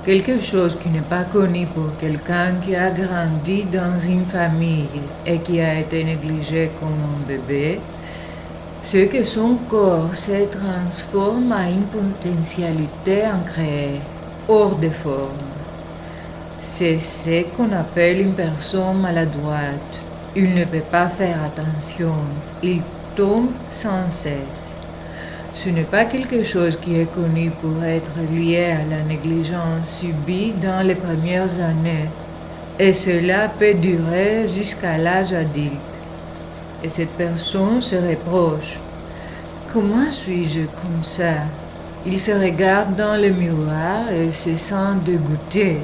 Quelque chose qui n'est pas connu pour quelqu'un qui a grandi dans une famille et qui a été négligé comme un bébé, c'est que son corps se transforme à une potentialité ancrée, hors de forme. C'est ce qu'on appelle une personne maladroite. Il ne peut pas faire attention, il tombe sans cesse. Ce n'est pas quelque chose qui est connu pour être lié à la négligence subie dans les premières années, et cela peut durer jusqu'à l'âge adulte. Et cette personne se reproche. Comment suis-je comme ça? Il se regarde dans le miroir et se sent dégoûté.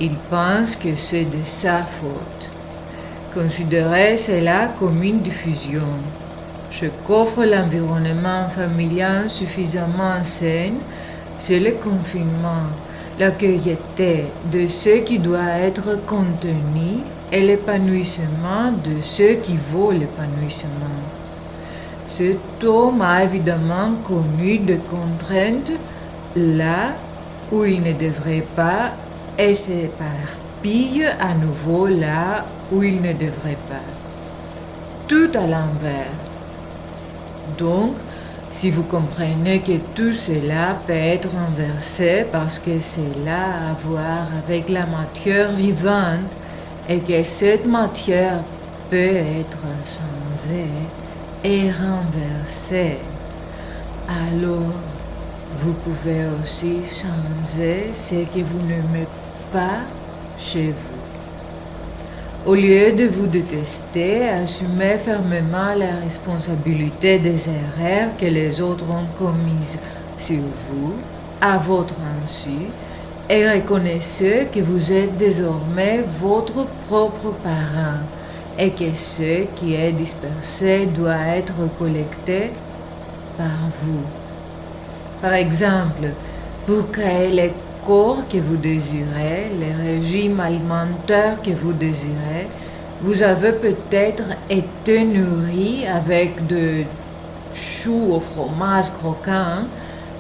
Il pense que c'est de sa faute. Considérez cela comme une diffusion. Ce qu'offre l'environnement familial suffisamment sain, c'est le confinement, la cueilleté de ce qui doit être contenu et l'épanouissement de ce qui vaut l'épanouissement. Cet homme a évidemment connu des contraintes là où il ne devrait pas et s'éparpille à nouveau là où il ne devrait pas. Tout à l'envers. Donc, si vous comprenez que tout cela peut être renversé parce que cela a à voir avec la matière vivante et que cette matière peut être changée et renversée, alors vous pouvez aussi changer ce que vous n'aimez pas chez vous. Au lieu de vous détester, assumez fermement la responsabilité des erreurs que les autres ont commises sur vous, à votre insu, et reconnaissez que vous êtes désormais votre propre parent et que ce qui est dispersé doit être collecté par vous. Par exemple, pour créer les corps que vous désirez, les régimes alimentaires que vous désirez, vous avez peut-être été nourri avec de choux au fromage croquant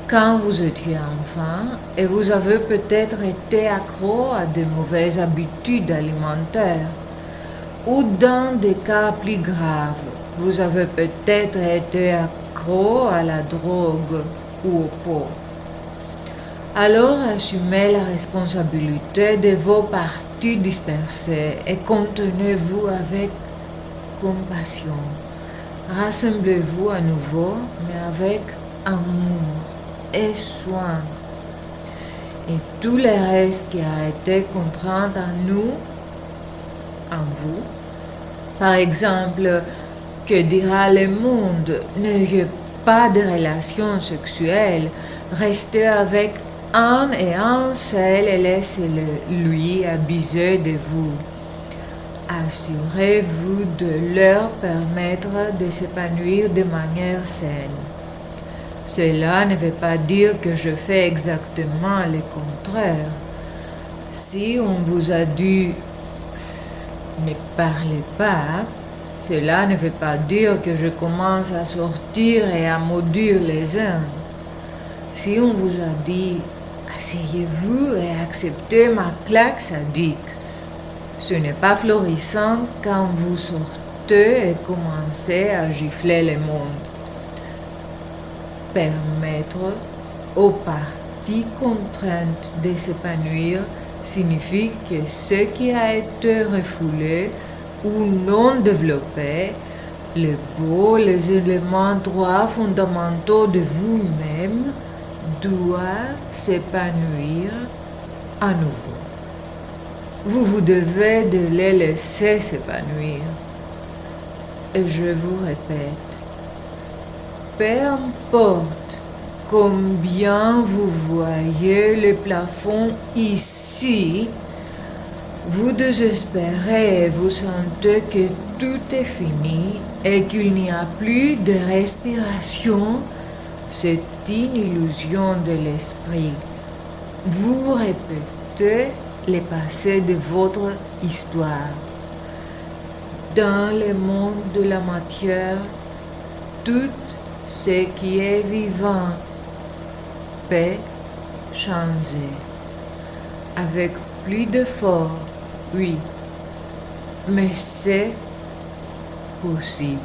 quand vous étiez enfant et vous avez peut-être été accro à de mauvaises habitudes alimentaires. Ou dans des cas plus graves, vous avez peut-être été accro à la drogue ou au pot. Alors assumez la responsabilité de vos parties dispersées et contenez-vous avec compassion. Rassemblez-vous à nouveau, mais avec amour et soin. Et tout le reste qui a été contraint en nous, en vous. Par exemple, que dira le monde? N'ayez pas de relations sexuelles, restez avec un et un seul et laissez-lui abuser de vous. Assurez-vous de leur permettre de s'épanouir de manière saine. Cela ne veut pas dire que je fais exactement le contraire. Si on vous a dit ne parlez pas, cela ne veut pas dire que je commence à sortir et à maudire les uns. Si on vous a dit asseyez-vous et acceptez ma claque sadique, ce n'est pas florissant quand vous sortez et commencez à gifler le monde. Permettre aux parties contraintes de s'épanouir signifie que ce qui a été refoulé ou non développé, les beaux, les éléments droits fondamentaux de vous-même, doit s'épanouir à nouveau. Vous devez de les laisser s'épanouir. Et je vous répète, peu importe combien vous voyez le plafond ici, vous désespérez et vous sentez que tout est fini et qu'il n'y a plus de respiration. C'est une illusion de l'esprit. Vous répétez le passé de votre histoire. Dans le monde de la matière, tout ce qui est vivant peut changer. avec plus d'efforts, oui, mais c'est possible.